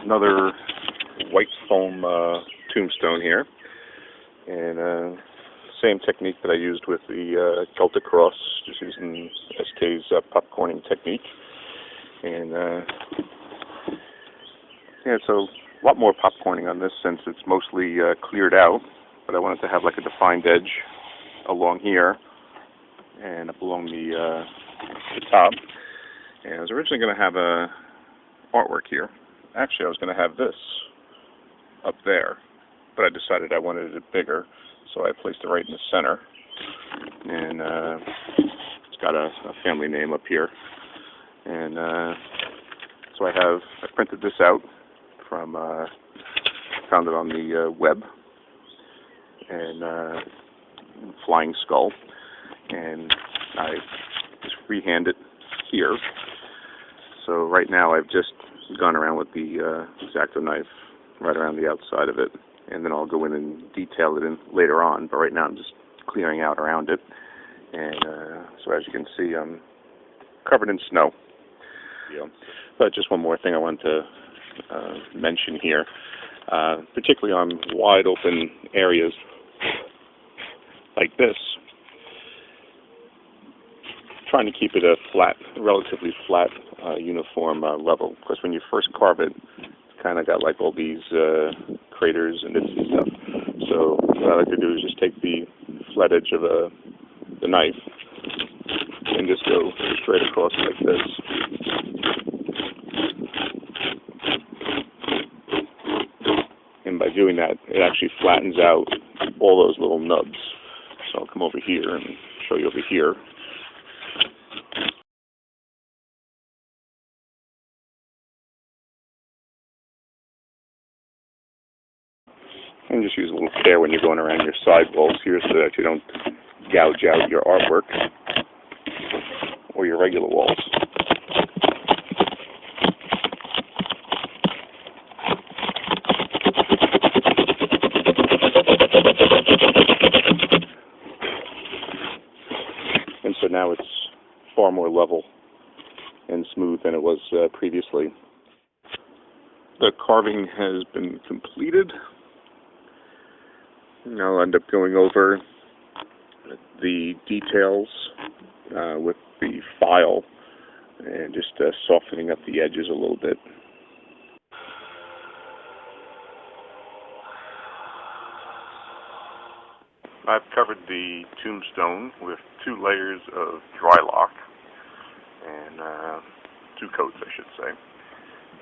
another white foam tombstone here, and same technique that I used with the Celtic Cross, just using SK's popcorning technique. And yeah, so a lot more popcorning on this since it's mostly cleared out, but I wanted to have like a defined edge along here and up along the top. And I was originally going to have a artwork here. Actually, I was going to have this up there, but I decided I wanted it bigger, so I placed it right in the center. And it's got a family name up here. And so I printed this out from, found it on the web, and flying skull, and I just freehand it here. So right now I've just gone around with the X-Acto knife right around the outside of it, and then I'll go in and detail it in later on, but right now I'm just clearing out around it. And so as you can see, I'm covered in snow. But just one more thing I wanted to mention here, particularly on wide open areas like this, trying to keep it a flat, relatively flat, uniform level. Of course, when you first carve it, it's kind of got like all these craters and this and stuff. So what I like to do is just take the flat edge of the knife and just go straight across like this. And by doing that, it actually flattens out all those little nubs. So I'll come over here and show you over here. And just use a little care when you're going around your side walls here so that you don't gouge out your artwork or your regular walls. And so now it's far more level and smooth than it was previously. The carving has been completed. I'll end up going over the details with the file and just softening up the edges a little bit. I've covered the tombstone with 2 layers of dry lock, and 2 coats I should say.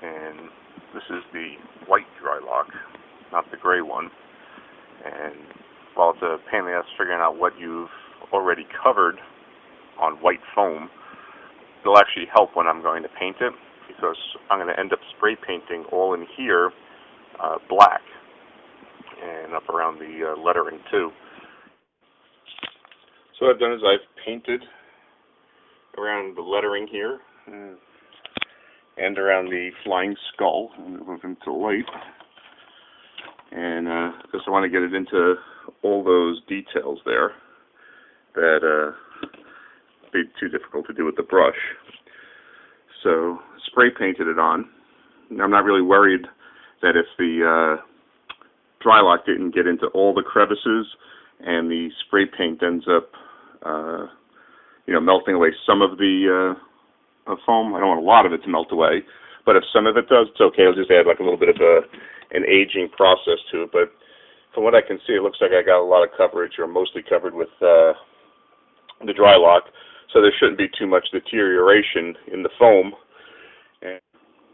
And this is the white dry lock, not the gray one. And while it's a pain in the ass figuring out what you've already covered on white foam, it'll actually help when I'm going to paint it, because I'm going to end up spray painting all in here black, and up around the lettering too. So what I've done is I've painted around the lettering here and around the flying skull. I'm going to move into the light. And because I want to get it into all those details there that be too difficult to do with the brush. So spray painted it on. I'm not really worried that if the dry lock didn't get into all the crevices and the spray paint ends up melting away some of the foam. I don't want a lot of it to melt away, but if some of it does, it's okay. I'll just add like a little bit of an aging process to it. But from what I can see, it looks like I got a lot of coverage, or mostly covered with the dry lock, so there shouldn't be too much deterioration in the foam. And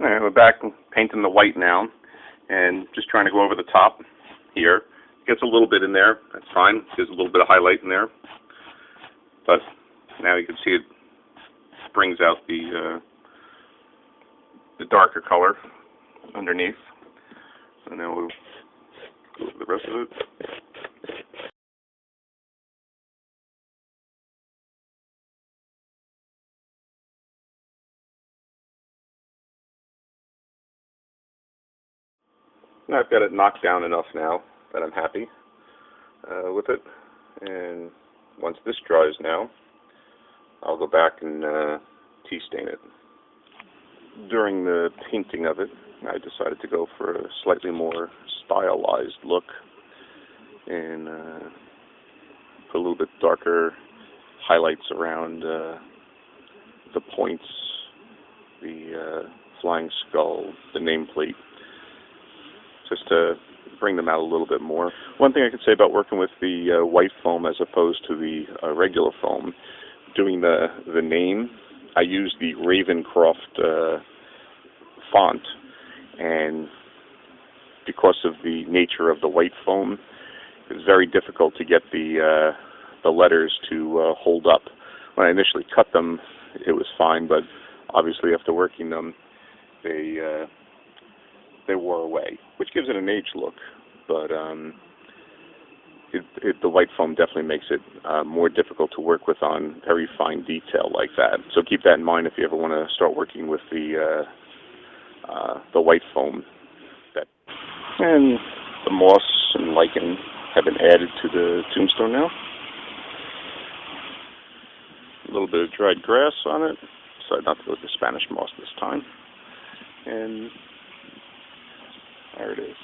we're back painting the white now, and just trying to go over the top here. Gets a little bit in there, that's fine. There's a little bit of highlight in there, but now you can see it brings out the darker color underneath. So now we'll go over the rest of it. Now I've got it knocked down enough now that I'm happy with it. And once this dries now, I'll go back and tea stain it. During the painting of it, I decided to go for a slightly more stylized look and put a little bit darker highlights around the points, the flying skull, the nameplate, just to bring them out a little bit more. One thing I could say about working with the white foam as opposed to the regular foam, doing the name, I use the Ravencroft font, and because of the nature of the white foam, it's very difficult to get the letters to hold up. When I initially cut them, it was fine, but obviously after working them, they wore away, which gives it an age look. But the white foam definitely makes it more difficult to work with on very fine detail like that. So keep that in mind if you ever want to start working with the white foam. And the moss and lichen have been added to the tombstone now. A little bit of dried grass on it. Decided not to go with the Spanish moss this time. And there it is.